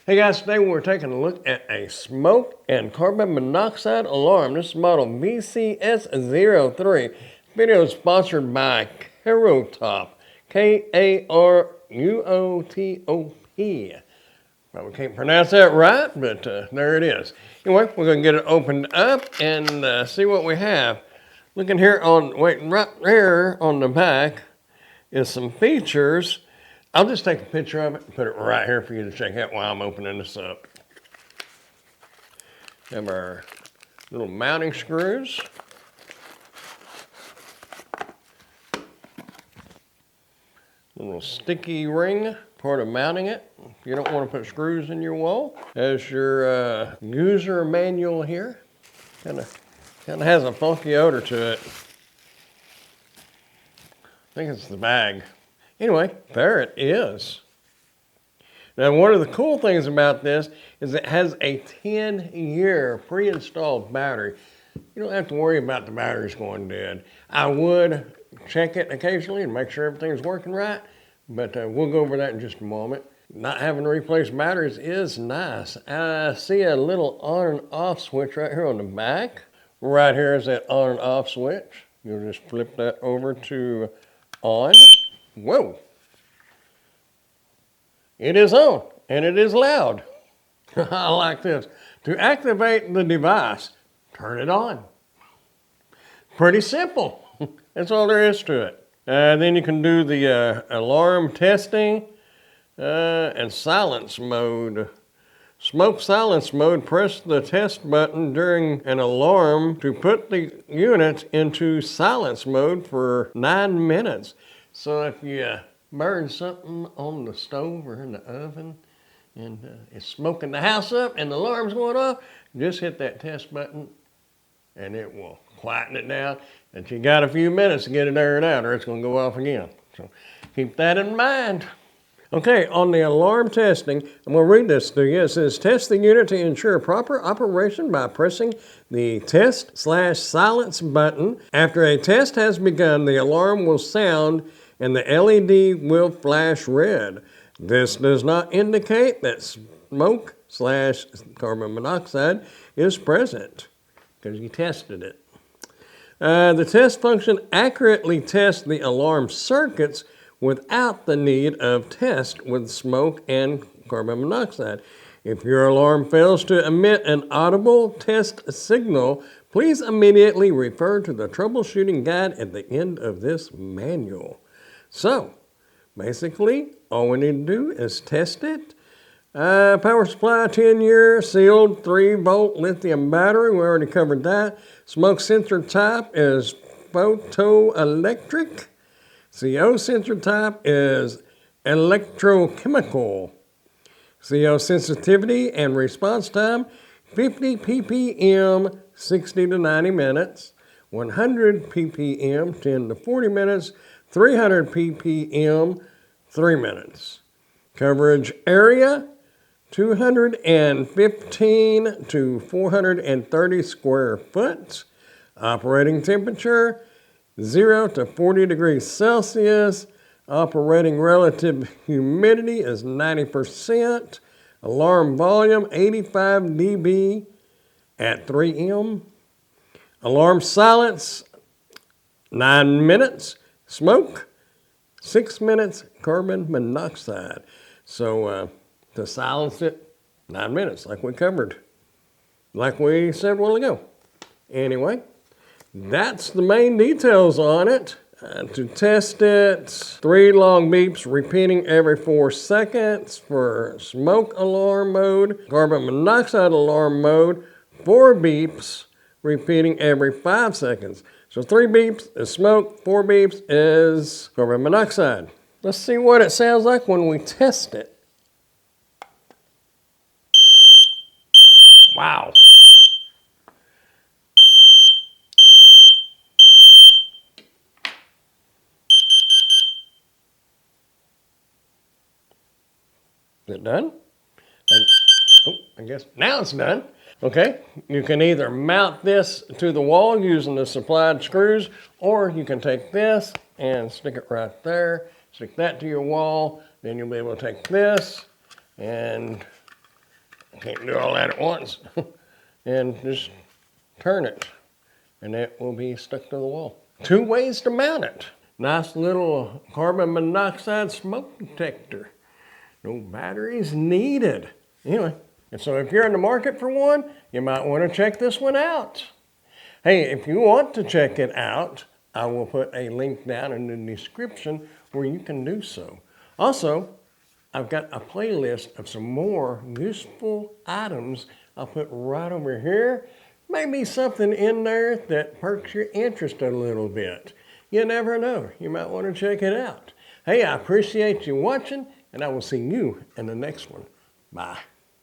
Hey guys, today we're taking a look at a smoke and carbon monoxide alarm. This is model VCS03. Video is sponsored by KARUOTOP. K-A-R-U-O-T-O-P. Well, we can't pronounce that right, but there it is. Anyway, we're going to get it opened up and see what we have. Looking here right there on the back is some features. I'll just take a picture of it and put it right here for you to check out while I'm opening this up. Have our little mounting screws. Little sticky ring, part of mounting it. If you don't want to put screws in your wall. There's your user manual here. Kind of has a funky odor to it. I think it's the bag. Anyway, there it is. Now, one of the cool things about this is it has a 10-year pre-installed battery. You don't have to worry about the batteries going dead. I would check it occasionally and make sure everything's working right, but we'll go over that in just a moment. Not having to replace batteries is nice. I see a little on and off switch right here on the back. Right here is that on and off switch. You'll just flip that over to on. Whoa. It is on, and it is loud. I like this. To activate the device, turn it on. Pretty simple. That's all there is to it. Then you can do the alarm testing and silence mode. Smoke silence mode, press the test button during an alarm to put the unit into silence mode for 9 minutes. So if you burn something on the stove or in the oven and it's smoking the house up and the alarm's going off, just hit that test button and it will quieten it down. And you got a few minutes to get it aired out or it's going to go off again. So keep that in mind. Okay, on the alarm testing, I'm going to read this to you. It says, test the unit to ensure proper operation by pressing the test/silence button. After a test has begun, the alarm will sound and the LED will flash red. This does not indicate that smoke/carbon monoxide is present because you tested it. The test function accurately tests the alarm circuits without the need of test with smoke and carbon monoxide. If your alarm fails to emit an audible test signal, please immediately refer to the troubleshooting guide at the end of this manual. So, basically, all we need to do is test it. Power supply, 10-year, sealed, 3-volt lithium battery. We already covered that. Smoke sensor type is photoelectric. CO sensor type is electrochemical. CO sensitivity and response time, 50 ppm, 60 to 90 minutes. 100 ppm, 10 to 40 minutes. 300 ppm, 3 minutes. Coverage area, 215 to 430 square foot. Operating temperature, 0 to 40 degrees Celsius. Operating relative humidity is 90%. Alarm volume, 85 dB at 3M. Alarm silence, 9 minutes. Smoke, 6 minutes. Carbon monoxide. So to silence it, 9 minutes, like we covered, like we said a while ago. Anyway, that's the main details on it. To test it, 3 long beeps repeating every 4 seconds for smoke alarm mode. Carbon monoxide alarm mode, 4 beeps repeating every 5 seconds. So 3 beeps is smoke, 4 beeps is carbon monoxide. Let's see what it sounds like when we test it. Wow. Is it done? I guess now it's done. Okay, you can either mount this to the wall using the supplied screws, or you can take this and stick it right there, stick that to your wall, then you'll be able to take this and Can't do all that at once. And just turn it, and it will be stuck to the wall. 2 ways to mount it. Nice little carbon monoxide smoke detector. No batteries needed. Anyway, and so if you're in the market for one, you might want to check this one out. Hey, if you want to check it out, I will put a link down in the description where you can do so. Also, I've got a playlist of some more useful items I'll put right over here. Maybe something in there that perks your interest a little bit. You never know. You might want to check it out. Hey, I appreciate you watching, and I will see you in the next one. Bye.